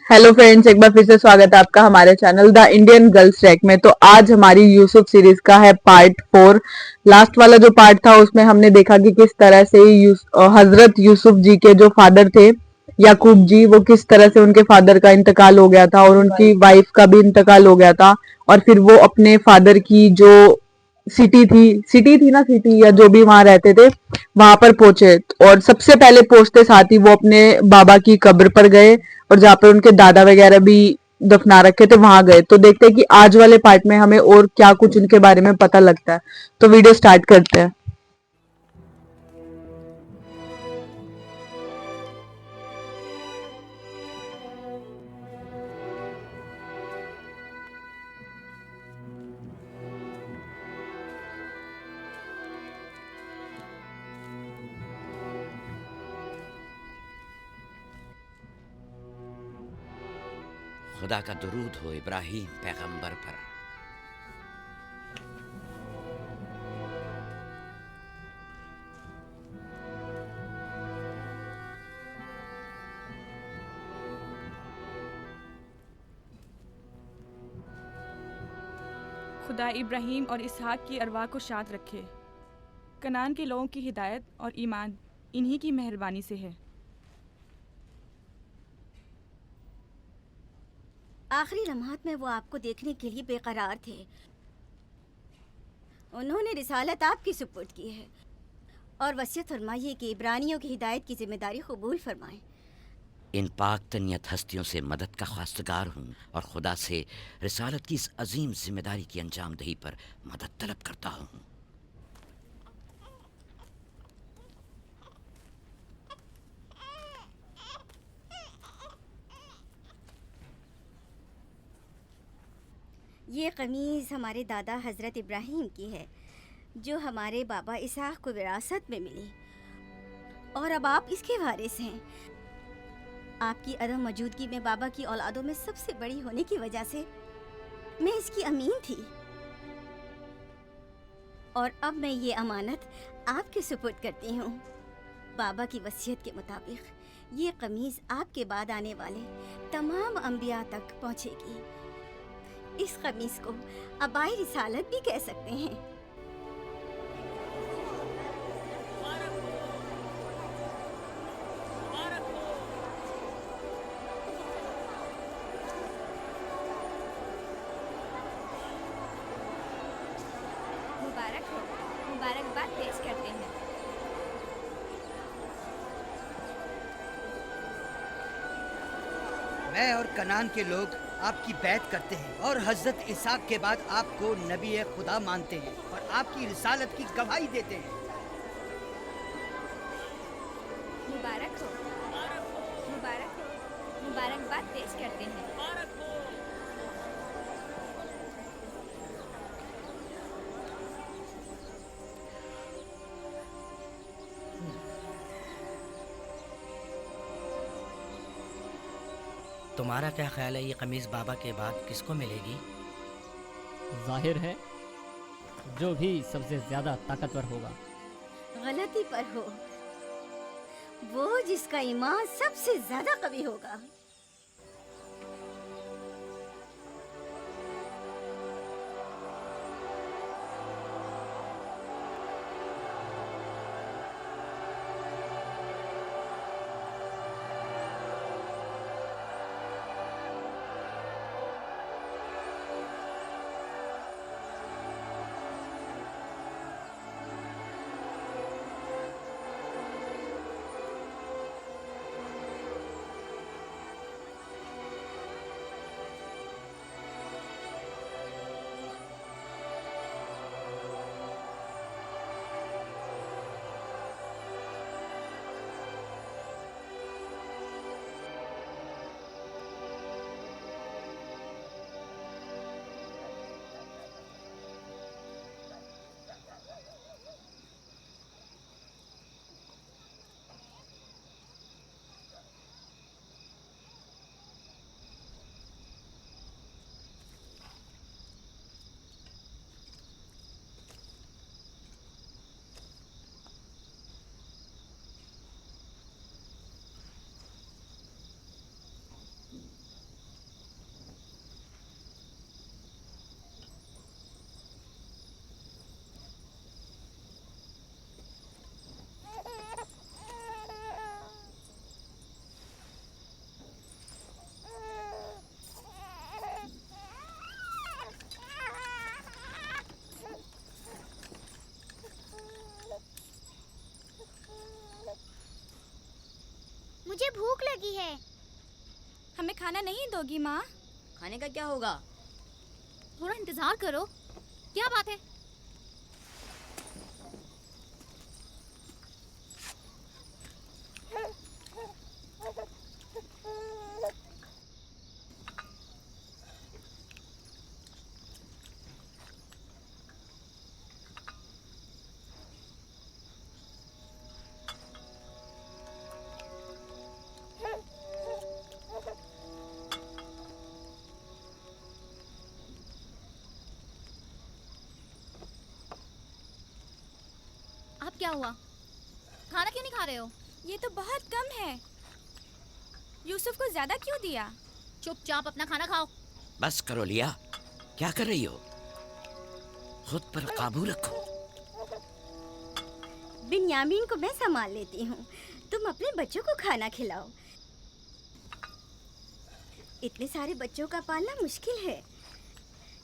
Hello friends, एक बार फिर से स्वागत है आपका हमारे channel the Indian girls track में। तो आज हमारी यूसुफ सीरीज का है पार्ट 4। लास्ट वाला जो पार्ट था उसमें हमने देखा कि किस तरह से हजरत यूसुफ जी के जो फादर थे याकूब जी, वो किस तरह से उनके फादर का इंतकाल हो गया था और उनकी वाइफ का भी इंतकाल हो गया था। और फिर वो अपने फादर की जो सिटी या जो भी वहां रहते थे वहां पर पहुंचे। और सबसे पहले पहुंचते साथ ही वो अपने बाबा की कब्र पर गए और जहाँ पे उनके दादा वगैरह भी दफना रखे थे वहां गए। तो देखते हैं कि आज वाले पार्ट में हमें और क्या कुछ उनके बारे में पता लगता है। तो वीडियो स्टार्ट करते हैं। खुदा का दुरूद हो इब्राहिम पैगंबर पर। खुदा इब्राहीम और इसहाक की अरवाह को शाद रखे। कनान के लोगों की हिदायत और ईमान इन्हीं की मेहरबानी से है। आखिरी लम्हात में वो आपको देखने के लिए बेकरार थे। उन्होंने रिसालत आपकी सुपुर्द की है और वसीयत फरमाइए कि इब्रानियों की हिदायत की जिम्मेदारी कबूल फरमाएं। इन पाक तनियत हस्तियों से मदद का ख्वास्तगार हूँ और खुदा से रिसालत की इस अजीम जिम्मेदारी की अंजाम दही पर मदद तलब करता हूँ। ये कमीज़ हमारे दादा हज़रत इब्राहीम की है जो हमारे बाबा इसहाक को विरासत में मिली और अब आप इसके वारिस हैं। आपकी अदम मौजूदगी में बाबा की औलादों में सबसे बड़ी होने की वजह से मैं इसकी अमीन थी और अब मैं ये अमानत आपके सुपुर्द करती हूँ। बाबा की वसीयत के मुताबिक ये कमीज़ आपके बाद आने वाले तमाम अंबिया तक पहुँचेगी। इस कमीज को अबाई रिसालत भी कह सकते हैं। मुबारक हो, मुबारकबाद पेश करते हैं। मैं और कनान के लोग आपकी बैत करते हैं और हजरत इसाक के बाद आपको नबी खुदा मानते हैं और आपकी रिसालत की गवाही देते हैं। मुबारक हो, मुबारक हो, मुबारकबाद पेश करते हैं। तुम्हारा क्या ख्याल है, ये कमीज़ बाबा के बाद किसको मिलेगी? जाहिर है जो भी सबसे ज़्यादा ताकतवर होगा। गलती पर हो, वो जिसका ईमान सबसे ज़्यादा कवी होगा। भूख लगी है। हमें खाना नहीं दोगी माँ? खाने का क्या होगा? थोड़ा इंतजार करो। क्या बात है? अब क्या हुआ? खाना क्यों नहीं खा रहे हो? ये तो बहुत कम है। यूसुफ को ज्यादा क्यों दिया? चुपचाप अपना खाना खाओ। बस करो लिया, क्या कर रही हो? खुद पर काबू रखो। बिन्यामीन को मैं संभाल लेती हूँ, तुम अपने बच्चों को खाना खिलाओ। इतने सारे बच्चों का पालना मुश्किल है।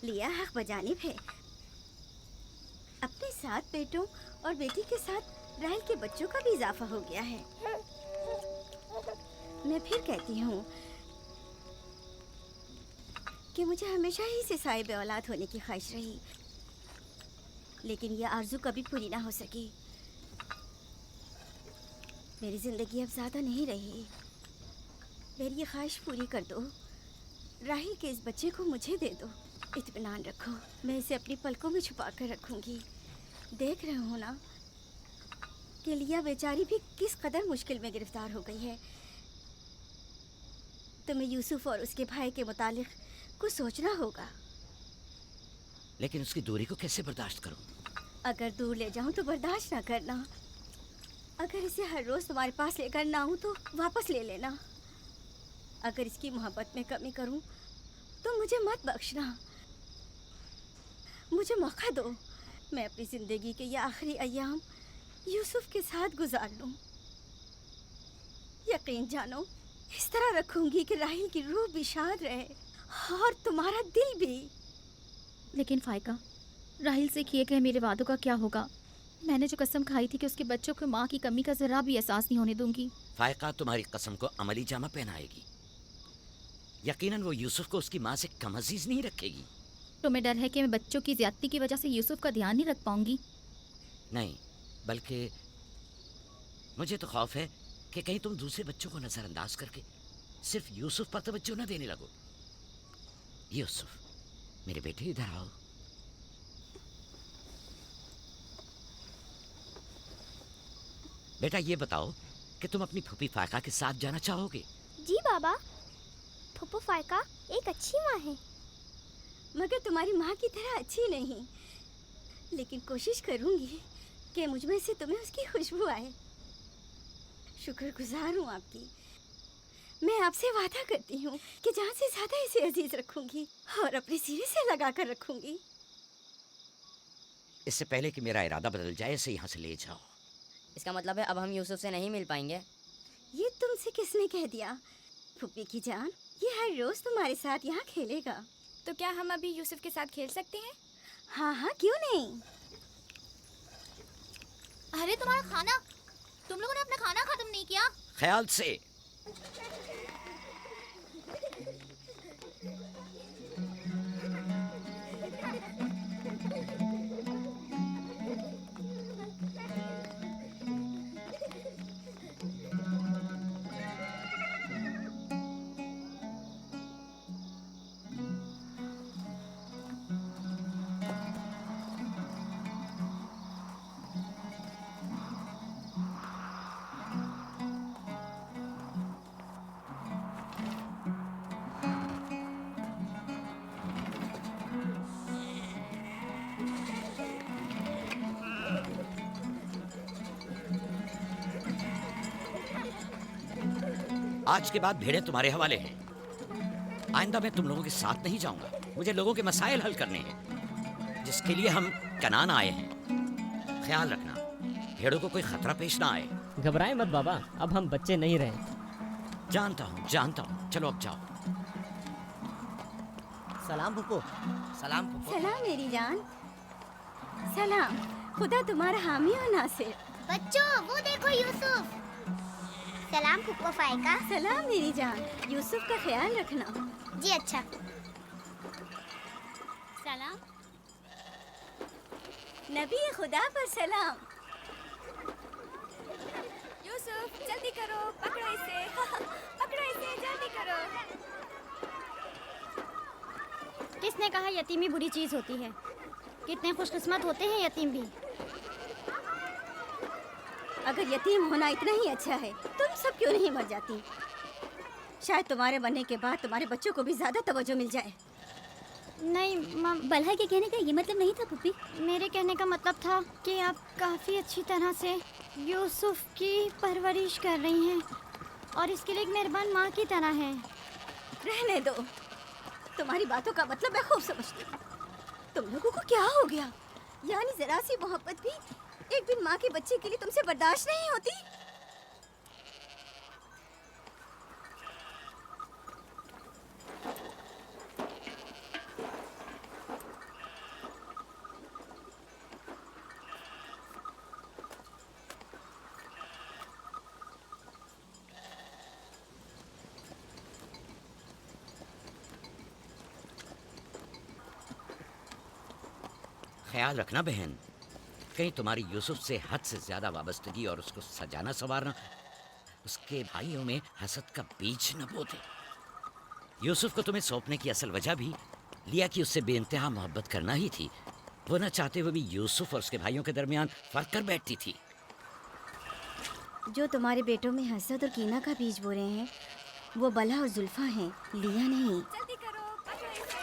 लिया हक बजानिब है। अपने 7 बेटों और बेटी के साथ राहेल के बच्चों का भी इजाफा हो गया है। मैं फिर कहती हूँ कि मुझे हमेशा ही से साहिब औलाद होने की ख्वाहिश रही, लेकिन यह आरज़ू कभी पूरी ना हो सकी। मेरी ज़िंदगी अब ज़्यादा नहीं रही। मेरी ये ख्वाहिश पूरी कर दो। राहिल के इस बच्चे को मुझे दे दो। इत्मीनान रखो, मैं इसे अपनी पलकों में छुपा कर रखूँगी। देख रहे हो ना कि लिया बेचारी भी किस कदर मुश्किल में गिरफ्तार हो गई है। तुम्हें यूसुफ और उसके भाई के मुतालिक कुछ सोचना होगा। लेकिन उसकी दूरी को कैसे बर्दाश्त करूं? अगर दूर ले जाऊं तो बर्दाश्त ना करना। अगर इसे हर रोज़ तुम्हारे पास लेकर ना आऊं तो वापस ले लेना। अगर इसकी मोहब्बत में कमी करूं तो मुझे मत बख्शना। मुझे मौका दो, मैं अपनी ज़िंदगी के ये आखिरी अय्याम यूसुफ के साथ गुजार लूं। यकीन जानो, इस तरह रखूंगी कि राहिल की रूह भी शाद रहे और तुम्हारा दिल भी। लेकिन फायका, राहिल से किए गए मेरे वादों का क्या होगा? मैंने जो कसम खाई थी कि उसके बच्चों को माँ की कमी का जरा भी एहसास नहीं होने दूंगी। फायका तुम्हारी कसम को अमली जामा पहनाएगी। यकीनन वो यूसुफ को उसकी माँ से कम अजीज नहीं रखेगी। तुम्हें डर है कि मैं बच्चों की ज्यादती की वजह से यूसुफ का ध्यान नहीं रख पाऊंगी? नहीं, बल्कि मुझे तो खौफ है कि कहीं तुम दूसरे बच्चों को नजरअंदाज करके सिर्फ यूसुफ पर तवज्जो न देने लगो। यूसुफ, मेरे बेटे इधर आओ। बेटा ये बताओ कि तुम अपनी फूफी फायका के साथ जाना चाहोगे? जी बाबा, फूफू फायका एक अच्छी माँ है। मगर तुम्हारी माँ की तरह अच्छी नहीं, लेकिन कोशिश करूंगी कि मुझ में से तुम्हें उसकी खुशबू आए। शुक्रगुजार हूँ आपकी। मैं आपसे वादा करती हूँ कि जान से ज्यादा इसे अजीज रखूंगी और अपने सीने से लगा कर रखूंगी। इससे पहले कि मेरा इरादा बदल जाए इसे यहाँ से ले जाओ। इसका मतलब है अब हम यूसुफ से नहीं मिल पाएंगे? ये तुमसे किसने कह दिया? फूफी की जान, ये हर रोज तुम्हारे साथ यहाँ खेलेगा। तो क्या हम अभी यूसुफ के साथ खेल सकते हैं? हाँ हाँ, क्यों नहीं। अरे तुम्हारा खाना, तुम लोगों ने अपना खाना खत्म नहीं किया? ख्याल से। आज के बाद भेड़ें तुम्हारे हवाले हैं। आइंदा मैं तुम लोगों के साथ नहीं जाऊंगा। मुझे लोगों के मसाइल हल करने हैं, जिसके लिए हम कनान आए हैं। ख्याल रखना भेड़ों को कोई खतरा पेश ना आए। घबराए मत बाबा, अब हम बच्चे नहीं रहे। जानता हूँ। चलो अब जाओ। सलाम फूफू। सलाम फूफू। सलाम मेरी जान। सलाम। खुदा तुम्हारा हामी और नासिर। बच्चों, वो देखो यूसुफ। सलाम फुप्पो फायका। सलाम मेरी जान, यूसुफ का ख्याल रखना। जी अच्छा। सलाम। नबी खुदा पर सलाम। यूसुफ जल्दी करो, पकड़ो इसे पकड़ो इसे, जल्दी करो। किसने कहा यतीमी बुरी चीज होती है? कितने खुशकिस्मत होते हैं यतीम भी। अगर यतीम होना इतना ही अच्छा है, तुम सब क्यों नहीं मर जाती? शायद तुम्हारे बनने के बाद तुम्हारे बच्चों को भी ज्यादा तवज्जो मिल जाए। नहीं मम, बल्हा के कहने का ये मतलब नहीं था पुप्पी। मेरे कहने का मतलब था कि आप काफ़ी अच्छी तरह से यूसुफ की परवरिश कर रही हैं और इसके लिए एक मेहरबान माँ की तरह हैं। रहने दो, तुम्हारी बातों का मतलब मैं खूब समझती हूँ। तुम लोगों को क्या हो गया? यानी जरा सी मोहब्बत भी एक बिन माँ के बच्चे के लिए तुमसे बर्दाश्त नहीं होती? ख्याल रखना बहन, कहीं तुम्हारी यूसुफ से हद से ज्यादा वाबस्तगी और उसको सजाना संवारना उसके भाइयों में हसद का बीज न बो दे। यूसुफ को तुम्हें सौंपने की असल वजह भी लिया कि उससे बेइंतहा मोहब्बत करना ही थी। वो न चाहते हुए भी यूसुफ और उसके भाइयों के दरमियान फर्क कर बैठती थी। जो तुम्हारे बेटों में हसद और कीना का बीज बो रहे हैं, वो बला और जुल्फा हैं, लिया नहीं। जल्दी करो, पकड़ो इसे।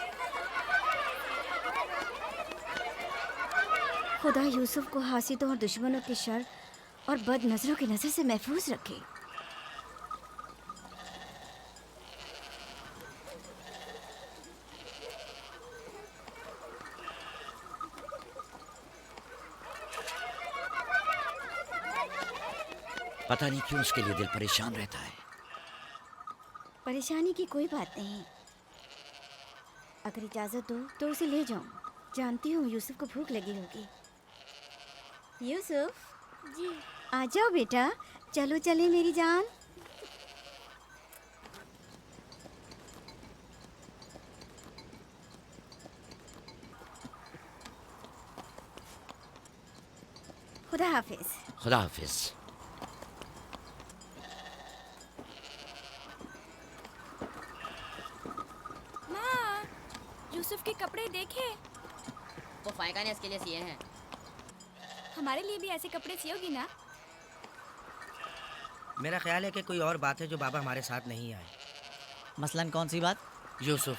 खुदा यूसुफ को हासिदों और दुश्मनों के शर और बद नजरों की नजर से महफूज रखे। पता नहीं क्यों उसके लिए दिल परेशान रहता है। परेशानी की कोई बात नहीं। अगर इजाजत दो तो उसे ले जाऊं। जानती हूँ यूसुफ को भूख लगी होगी। यूसुफ जी आ जाओ बेटा, चलो चले मेरी जान। खुदा हाफिज। खुदा हाफिज। माँ, यूसुफ के कपड़े देखे। वो फायका ने इसके लिए सिए हैं। हमारे लिए भी ऐसे कपड़े सियोगी ना? मेरा ख्याल है कि कोई और बात है जो बाबा हमारे साथ नहीं आए। मसलन कौन सी बात? यूसुफ,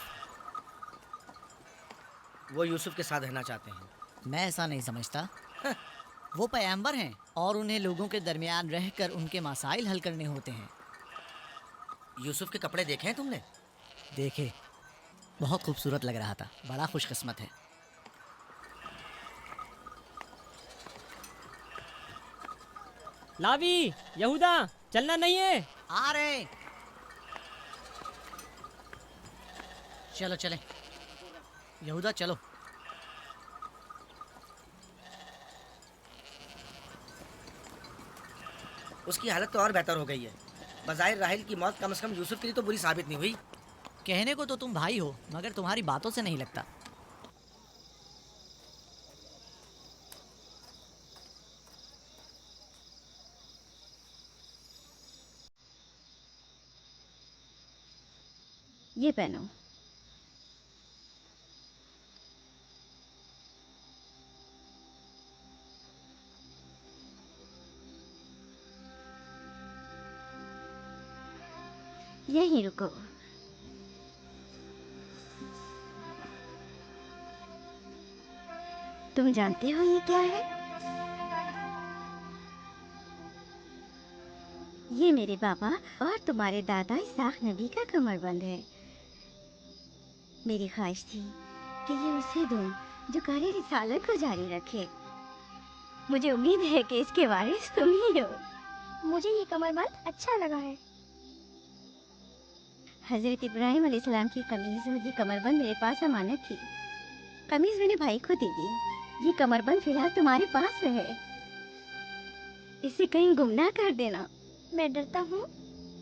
वो यूसुफ के साथ रहना चाहते हैं। मैं ऐसा नहीं समझता। वो पैगंबर हैं और उन्हें लोगों के दरमियान रहकर उनके मसाइल हल करने होते हैं। यूसुफ के कपड़े देखे हैं तुमने? देखे, बहुत खूबसूरत लग रहा था। बड़ा खुशकिस्मत है। लावी, यहूदा, चलना नहीं है। आ रहे। चलो चले यहूदा, चलो। उसकी हालत तो और बेहतर हो गई है। बज़ाहिर राहिल की मौत कम से कम यूसुफ के लिए तो बुरी साबित नहीं हुई। कहने को तो तुम भाई हो, मगर तुम्हारी बातों से नहीं लगता। ये पहनो। यहीं रुको। तुम जानते हो ये क्या है? ये मेरे बाबा और तुम्हारे दादा इसाक नबी का कमरबंद है। मेरी ख्वाहिश थी कि ये उसे दूं जो कार्य रिसालत को जारी रखे। मुझे उम्मीद है कि इसके वारिस तुम ही हो। मुझे ये कमरबंद अच्छा लगा है। हजरत इब्राहिम अलैहिस्सलाम की कमीज और ये कमरबंद मेरे पास अमानत थी। कमीज मैंने भाई को दे दी। ये कमरबंद फिलहाल तुम्हारे पास है। इसे कहीं गुम ना कर देना। मैं डरता हूँ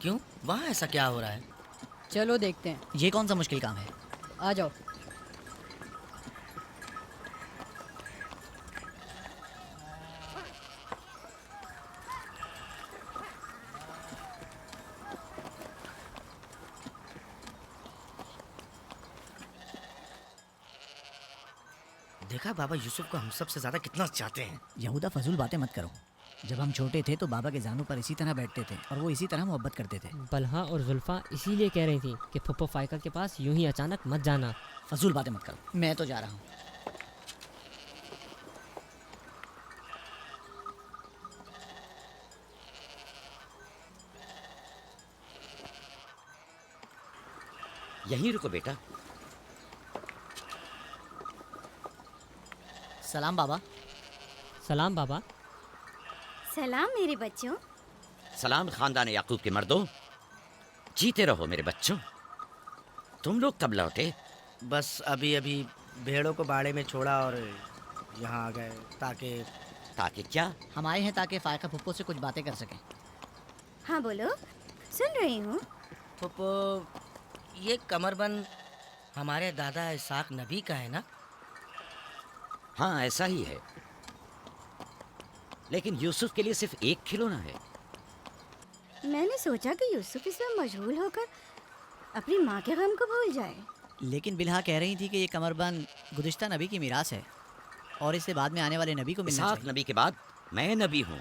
क्यों, वहाँ ऐसा क्या हो रहा है? चलो देखते हैं। ये कौन सा मुश्किल काम है? आ जाओ। देखा बाबा यूसुफ को हम सबसे ज्यादा कितना चाहते हैं। यहूदा फजूल बातें मत करो। जब हम छोटे थे तो बाबा के जानू पर इसी तरह बैठते थे और वो इसी तरह मोहब्बत करते थे। बलहा और जुल्फा इसीलिए कह रही थी कि फुप्पो फाइका के पास यूं ही अचानक मत जाना। फजूल बातें मत करो, मैं तो जा रहा हूँ। यहीं रुको बेटा। सलाम बाबा। सलाम बाबा। सलाम मेरे बच्चों। सलाम खानदान याकूब के मर्दों। जीते रहो मेरे बच्चों। तुम लोग कब लौटे? बस अभी अभी भेड़ों को बाड़े में छोड़ा और यहाँ आ गए ताकि क्या? हम आए हैं ताकि फायका फुप्पो से कुछ बातें कर सकें। हाँ बोलो, सुन रही हूँ। फुप्पो, ये कमरबंद हमारे दादा इसाक नबी का है ना? हाँ ऐसा ही है, लेकिन यूसुफ के लिए सिर्फ एक खिलौना है। मैंने सोचा कि यूसुफ इसमें मशगूल होकर अपनी माँ के गम को भूल जाए। लेकिन बिलहा कह रही थी कि ये कमरबंद गुज़िश्ता नबी की मीरास है और इसे बाद में आने वाले नबी को मिलना इसाक चाहिए। नबी के बाद मैं नबी हूँ।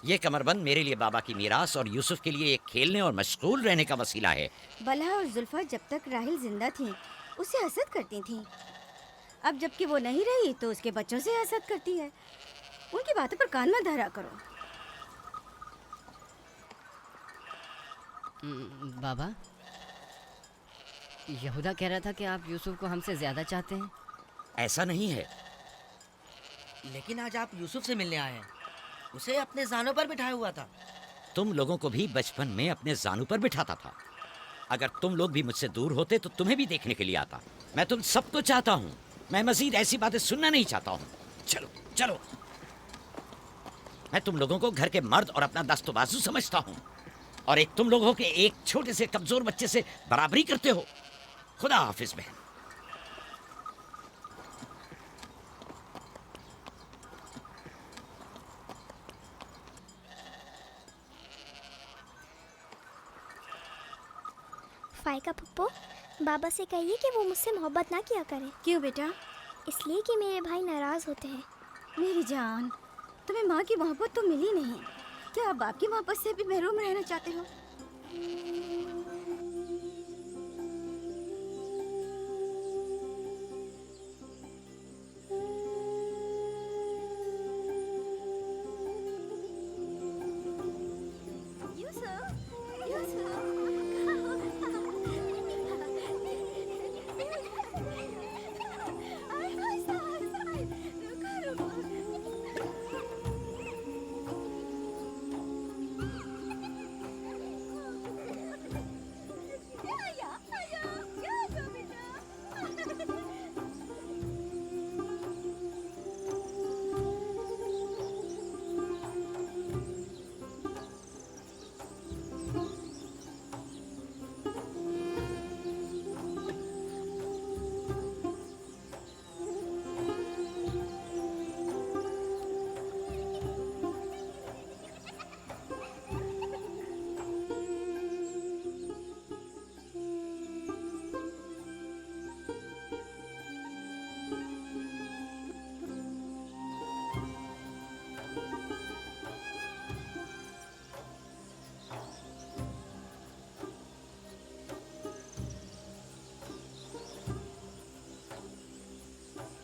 ये कमरबंद मेरे लिए बाबा की मीरास और यूसुफ के लिए एक खेलने और मशगूल रहने का वसीला है। बलहा और जुल्फा जब तक राहिल जिंदा थी उसे हसद करती थी। अब जबकि वो नहीं रही तो उसके बच्चों से हसद करती है। उनकी बातों पर कान मत धरा करो। बाबा, यहूदा कह रहा था कि आप यूसुफ को हमसे ज्यादा चाहते हैं। ऐसा नहीं है। लेकिन आज आप यूसुफ से मिलने आए हैं। उसे अपने जानों पर बिठाया हुआ था। तुम लोगों को भी बचपन में अपने जानू पर बिठाता था। अगर तुम लोग भी मुझसे दूर होते तो तुम्हें भी देखने के लिए आता। मैं तुम सबको चाहता हूँ। मैं मजीद ऐसी बातें सुनना नहीं चाहता हूँ। चलो चलो। मैं तुम लोगों को घर के मर्द और अपना दस्तबाजू समझता हूँ, और एक तुम लोगों के एक छोटे से कमजोर बच्चे से बराबरी करते हो। खुदा हाफिज बहन। फायका पप्पो, बाबा से कहिए कि वो मुझसे मोहब्बत ना किया करे। क्यों बेटा? इसलिए कि मेरे भाई नाराज होते हैं। मेरी जान, तुम्हें माँ की मोहब्बत तो मिली नहीं, क्या आप बाप की मोहब्बत से भी महरूम रहना चाहते हो?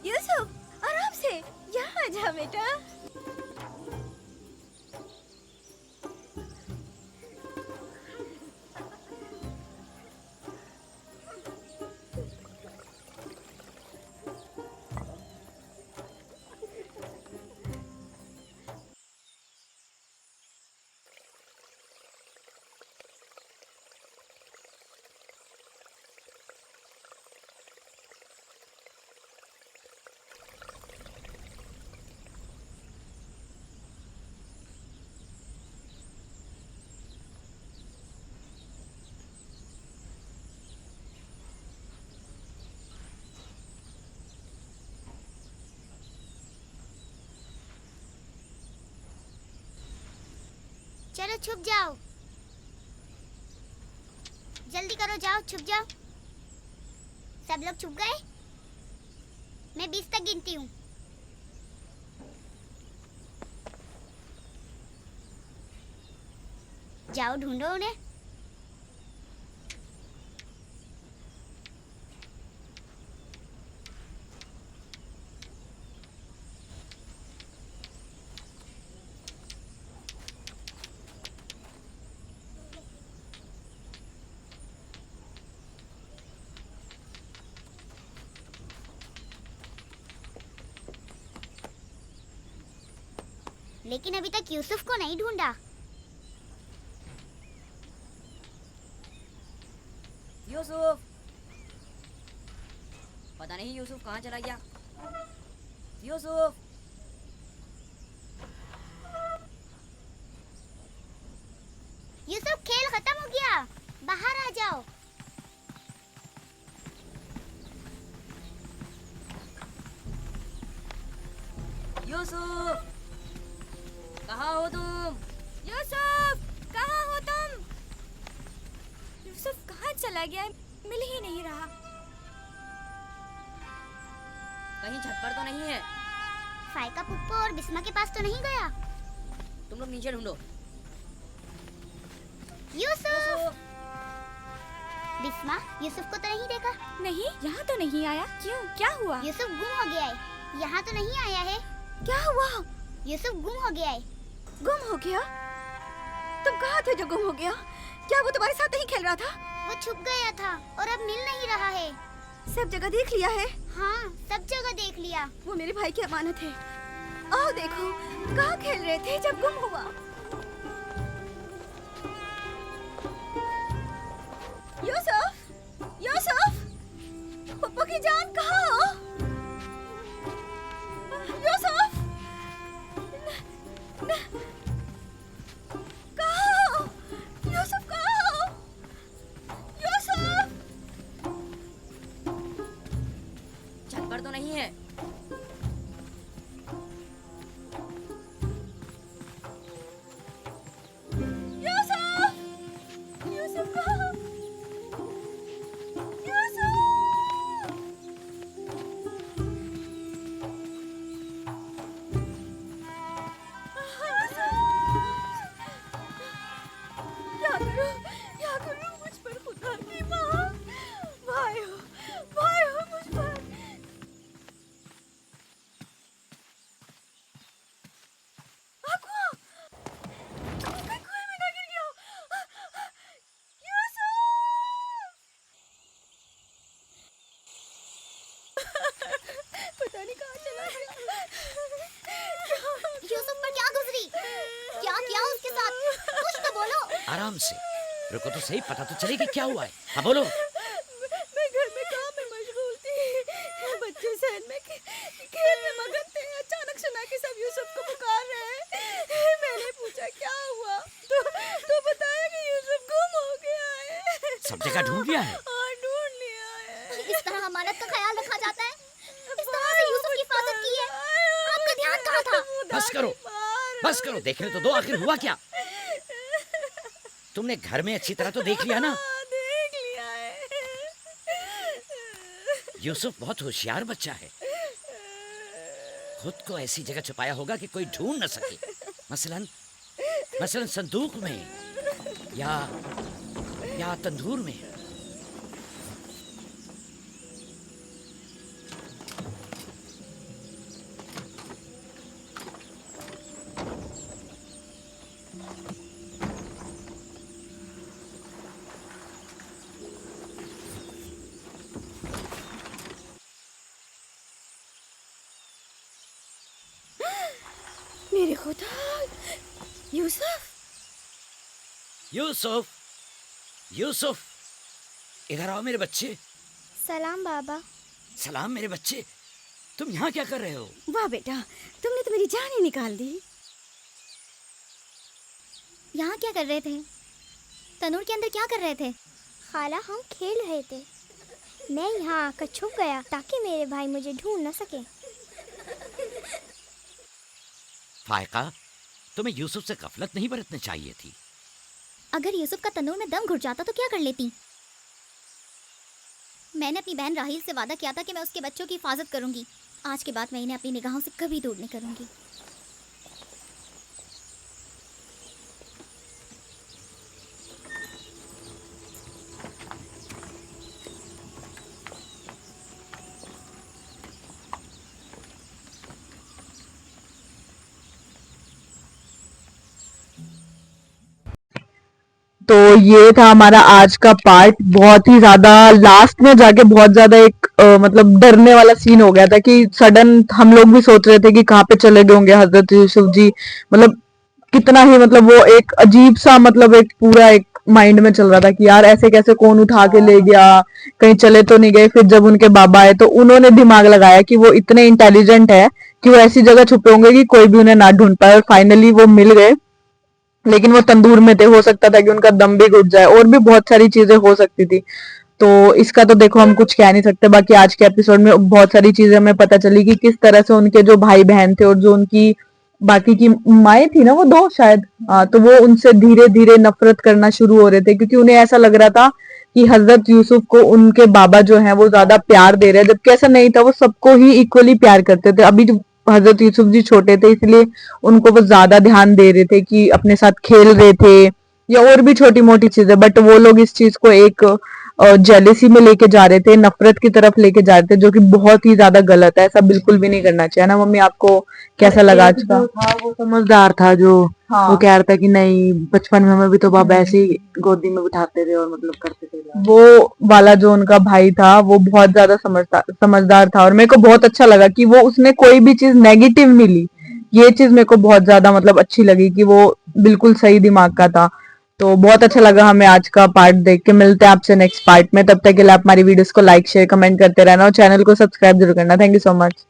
यूसुफ, आराम से, यहाँ आ जा बेटा। चलो छुप जाओ, जल्दी करो, जाओ छुप जाओ। सब लोग छुप गए? मैं 20 तक गिनती हूँ। जाओ ढूंढो उन्हें। लेकिन अभी तक यूसुफ को नहीं ढूंढा। यूसुफ, पता नहीं यूसुफ कहाँ चला गया। यूसुफ, यूसुफ खेल खत्म हो गया, बाहर आ जाओ। यूसुफ, कहाँ हो तुम? यूसुफ, कहाँ हो तुम? यूसुफ कहाँ चला गया है? मिल ही नहीं रहा। कहीं छत पर तो नहीं है? फायका पुप्पो और बिस्मा के पास तो नहीं गया? तुम लोग नीचे ढूंढो। यूसुफ! बिस्मा, यूसुफ को तो नहीं देखा? नहीं, यहाँ तो नहीं आया। क्यों, क्या हुआ? यूसुफ गुम हो गया है, यहाँ तो नहीं आया है। क्या हुआ? यूसुफ गुम हो गया है। गुम हो गया? तुम कहाँ थे जो गुम हो गया? क्या वो तुम्हारे साथ नहीं खेल रहा था? वो छुप गया था और अब मिल नहीं रहा है। सब जगह देख लिया है? हाँ, सब जगह देख लिया। वो मेरे भाई की अमानत है। आओ देखो, कहाँ खेल रहे थे जब गुम हुआ? यूसुफ, यूसुफ, पप्पू की जान कहाँ हो? यूसुफ, कहाँ हो? यूसुफ कहाँ हो? यूसुफ, छत पर तो नहीं है। यूसुफ, यूसुफ कहाँ हो? क्या करूं मुझ पर खुदा की माँ, भाई हो मुझ पर। कुआं, कहीं कुएं में ना गिर गया हो। यूसुफ! पता नहीं कहाँ चला गया। यूसुफ पर क्या गुजरी? क्या किया उसके साथ? कुछ तो बोलो। आराम से रुको तो सही, पता तो चलेगी क्या हुआ है। हाँ बोलो। मैं घर में काम में मशगूल थी, बच्चे सहन में खेल में मगन थे। अचानक सुना कि सब यूसुफ को पुकार रहे हैं। मैंने पूछा क्या हुआ, तो बताया कि यूसुफ गुम हो गया है। सब जगह ढूंढ लिया है? हाँ, ढूंढ लिया है। इस तरह अमानत का ख्याल रखा जाता है? इस तरह से यूसुफ की हिफाजत की है? आपका ध्यान कहाँ था? बस करो, देखने तो दो आखिर हुआ क्या। तुमने घर में अच्छी तरह तो देख लिया ना? देख लिया है। यूसुफ बहुत होशियार बच्चा है, खुद को ऐसी जगह छुपाया होगा कि कोई ढूंढ न सके। मसलन संदूक में या तंदूर में। मेरे खुदा, यूसुफ! यूसुफ, इधर आओ मेरे बच्चे। सलाम बाबा। सलाम मेरे बच्चे, तुम यहाँ क्या कर रहे हो? वाह बेटा, तुमने तो मेरी जान ही निकाल दी। यहाँ क्या कर रहे थे? तनूर के अंदर क्या कर रहे थे? खाला, हम खेल रहे थे। मैं यहाँ आकर छुप गया ताकि मेरे भाई मुझे ढूंढ न सके। फायका, तुम्हें यूसुफ से गफलत नहीं बरतनी चाहिए थी। अगर यूसुफ का तंदूर में दम घुट जाता तो क्या कर लेती? मैंने अपनी बहन राहील से वादा किया था कि मैं उसके बच्चों की हिफाजत करूंगी। आज के बाद मैं इन्हें अपनी निगाहों से कभी दूर नहीं करूंगी। तो ये था हमारा आज का पार्ट। बहुत ही ज्यादा लास्ट में जाके बहुत ज्यादा एक मतलब डरने वाला सीन हो गया था कि सडन हम लोग भी सोच रहे थे कि कहाँ पे चले गए होंगे हजरत यूसुफ जी। मतलब कितना ही मतलब वो एक अजीब सा मतलब एक पूरा एक माइंड में चल रहा था कि यार ऐसे कैसे कौन उठा के ले गया, कहीं चले तो नहीं गए। फिर जब उनके बाबा आए तो उन्होंने दिमाग लगाया कि वो इतने इंटेलिजेंट है कि वो ऐसी जगह छुपे होंगे कि कोई भी उन्हें ना ढूंढ पाए, और फाइनली वो मिल गए। लेकिन वो तंदूर में थे, हो सकता था कि उनका दम भी घुट जाए, और भी बहुत सारी चीजें हो सकती थी। तो इसका तो देखो हम कुछ कह नहीं सकते। बाकी आज के एपिसोड में बहुत सारी चीजें हमें पता चली कि किस तरह से उनके जो भाई बहन थे और जो उनकी बाकी की माएँ थी ना, वो दो शायद, तो वो उनसे धीरे धीरे नफरत करना शुरू हो रहे थे, क्योंकि उन्हें ऐसा लग रहा था कि हजरत यूसुफ को उनके बाबा जो हैं वो ज्यादा प्यार दे रहे हैं, जबकि ऐसा नहीं था। वो सबको ही इक्वली प्यार करते थे। अभी जो हजरत यूसुफ जी छोटे थे इसलिए उनको वो ज्यादा ध्यान दे रहे थे कि अपने साथ खेल रहे थे या और भी छोटी मोटी चीजें, बट वो लोग इस चीज को एक जेलेसी में लेके जा रहे थे, नफरत की तरफ लेके जा रहे थे, जो कि बहुत ही ज्यादा गलत है। ऐसा बिल्कुल भी नहीं करना चाहिए ना। मम्मी आपको कैसा लगा आज का? था वो समझदार था जो वो कह रहा था कि नहीं, बचपन में हमें भी तो बाबा ऐसे ही गोदी में बिठाते थे और मतलब करते थे। वो वाला जो उनका भाई था वो बहुत ज्यादा समझदार था, और मेरे को बहुत अच्छा लगा कि वो उसने कोई भी चीज नेगेटिव नहीं ली। ये चीज मेरे को बहुत ज्यादा मतलब अच्छी लगी कि वो बिल्कुल सही दिमाग का था। तो बहुत अच्छा लगा हमें आज का पार्ट देख के। मिलते हैं आपसे नेक्स्ट पार्ट में, तब तक के लिए आप हमारी वीडियोस को लाइक शेयर कमेंट करते रहना और चैनल को सब्सक्राइब जरूर करना। Thank you so much.